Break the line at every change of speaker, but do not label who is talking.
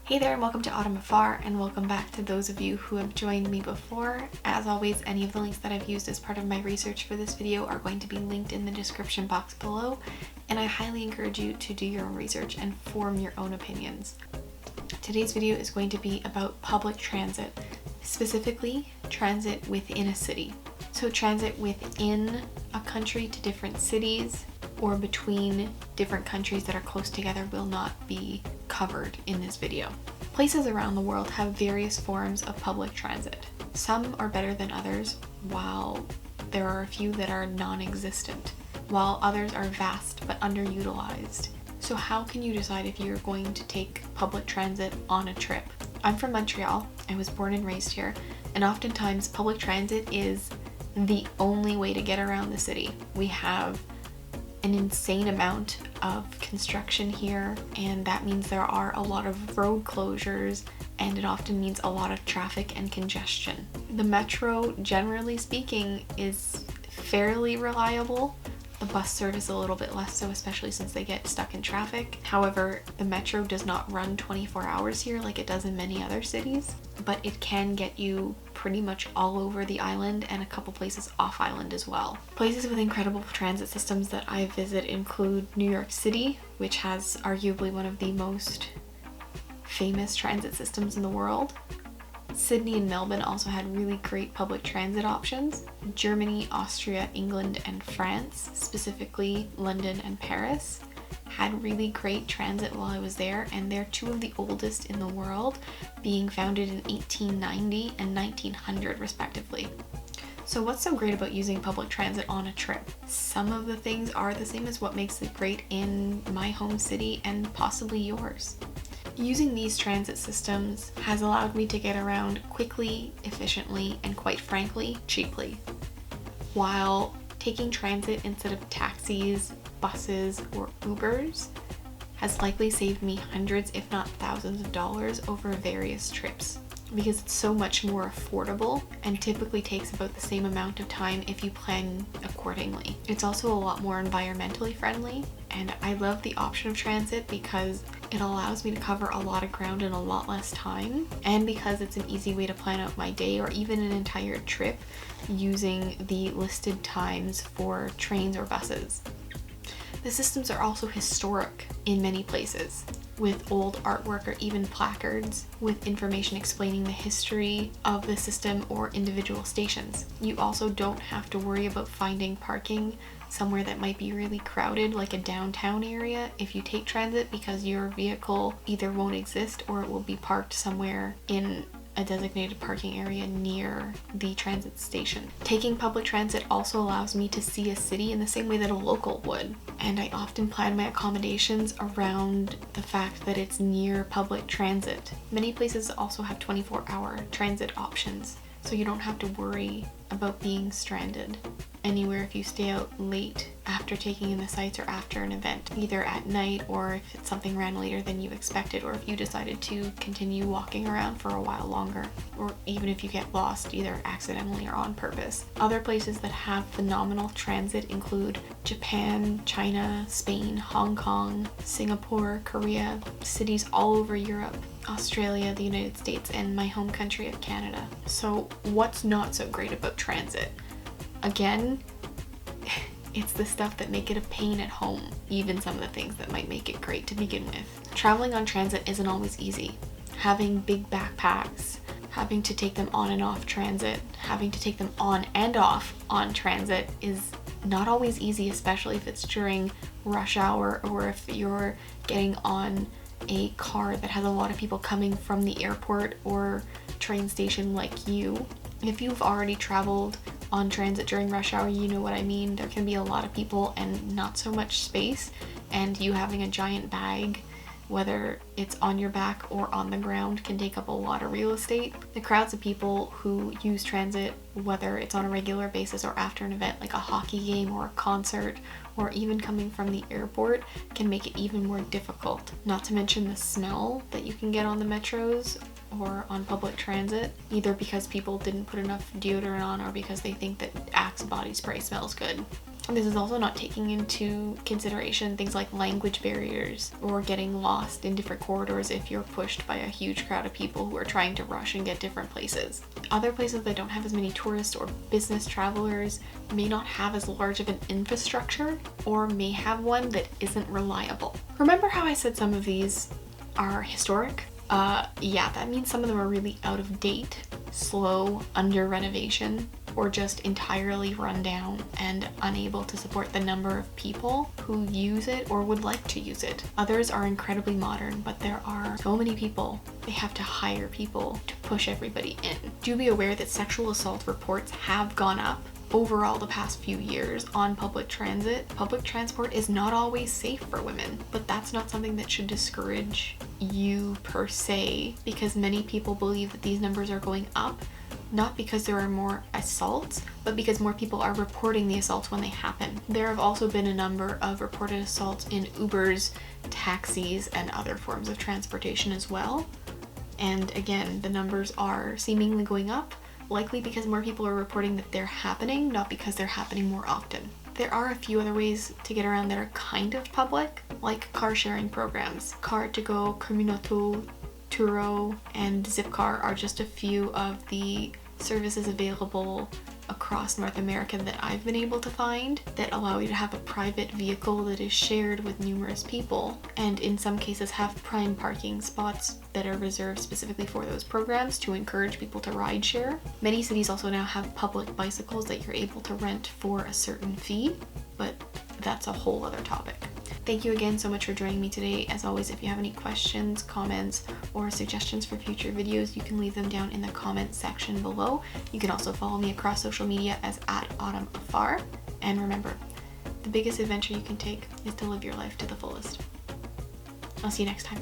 Hey there and welcome to AutumnAfar, and welcome back to those of you who have joined me before. As always, any of the links that I've used as part of my research for this video are going to be linked in the description box below, and I highly encourage you to do your own research and form your own opinions. Today's video is going to be about public transit, specifically transit within a city. So transit within a country to different cities or between different countries that are close together will not be covered in this video. Places around the world have various forms of public transit. Some are better than others, while there are a few that are non-existent, while others are vast but underutilized. So how can you decide if you're going to take public transit on a trip? I'm from Montreal. I was born and raised here, and oftentimes public transit is the only way to get around the city. We have an insane amount of construction here, and that means there are a lot of road closures, and it often means a lot of traffic and congestion. The metro, generally speaking, is fairly reliable. The bus service a little bit less so, especially since they get stuck in traffic. However, the metro does not run 24 hours here like it does in many other cities, but it can get you pretty much all over the island and a couple places off island as well. Places with incredible transit systems that I visit include New York City, which has arguably one of the most famous transit systems in the world. Sydney and Melbourne also had really great public transit options. Germany, Austria, England, and France, specifically London and Paris, had really great transit while I was there, and they're two of the oldest in the world, being founded in 1890 and 1900 respectively. So what's so great about using public transit on a trip? Some of the things are the same as what makes it great in my home city and possibly yours. Using these transit systems has allowed me to get around quickly, efficiently, and quite frankly, cheaply. While taking transit instead of taxis, buses, or Ubers has likely saved me hundreds, if not thousands of dollars over various trips, because it's so much more affordable and typically takes about the same amount of time if you plan accordingly. It's also a lot more environmentally friendly, and I love the option of transit because it allows me to cover a lot of ground in a lot less time, and because it's an easy way to plan out my day or even an entire trip using the listed times for trains or buses. The systems are also historic in many places, with old artwork or even placards with information explaining the history of the system or individual stations. You also don't have to worry about finding parking somewhere that might be really crowded, like a downtown area, if you take transit, because your vehicle either won't exist or it will be parked somewhere in a designated parking area near the transit station. Taking public transit also allows me to see a city in the same way that a local would, and I often plan my accommodations around the fact that it's near public transit. Many places also have 24-hour transit options, so you don't have to worry about being stranded anywhere if you stay out late after taking in the sights or after an event, either at night or if it's something ran later than you expected, or if you decided to continue walking around for a while longer, or even if you get lost either accidentally or on purpose. Other places that have phenomenal transit include Japan, China, Spain, Hong Kong, Singapore, Korea, cities all over Europe, Australia, the United States, and my home country of Canada. So what's not so great about transit? Again, it's the stuff that make it a pain at home, even some of the things that might make it great to begin with. Traveling on transit isn't always easy. Having big backpacks, having to take them on and off transit, having to take them on and off on transit is not always easy, especially if it's during rush hour or if you're getting on a car that has a lot of people coming from the airport or train station like you. If you've already traveled on transit during rush hour, you know what I mean. There can be a lot of people and not so much space, and you having a giant bag, whether it's on your back or on the ground, can take up a lot of real estate. The crowds of people who use transit, whether it's on a regular basis or after an event like a hockey game or a concert, or even coming from the airport, can make it even more difficult. Not to mention the smell that you can get on the metros or on public transit, either because people didn't put enough deodorant on or because they think that Axe body spray smells good. This is also not taking into consideration things like language barriers or getting lost in different corridors if you're pushed by a huge crowd of people who are trying to rush and get different places. Other places that don't have as many tourists or business travelers may not have as large of an infrastructure or may have one that isn't reliable. Remember how I said some of these are historic? Yeah, that means some of them are really out of date, slow, under renovation, or just entirely run down and unable to support the number of people who use it or would like to use it. Others are incredibly modern, but there are so many people. They have to hire people to push everybody in. Do be aware that sexual assault reports have gone up overall the past few years on public transit. Public transport is not always safe for women, but that's not something that should discourage you per se, because many people believe that these numbers are going up not because there are more assaults, but because more people are reporting the assaults when they happen. There have also been a number of reported assaults in Ubers, taxis, and other forms of transportation as well. And again, the numbers are seemingly going up, likely because more people are reporting that they're happening, not because they're happening more often. There are a few other ways to get around that are kind of public, like car sharing programs. Car2Go, Communato, Turo, and Zipcar are just a few of the services available across North America that I've been able to find that allow you to have a private vehicle that is shared with numerous people, and in some cases have prime parking spots that are reserved specifically for those programs to encourage people to ride share. Many cities also now have public bicycles that you're able to rent for a certain fee, but that's a whole other topic. Thank you again so much for joining me today. As always, if you have any questions, comments, or suggestions for future videos, you can leave them down in the comments section below. You can also follow me across social media as @AutumnAfar. And remember, the biggest adventure you can take is to live your life to the fullest. I'll see you next time.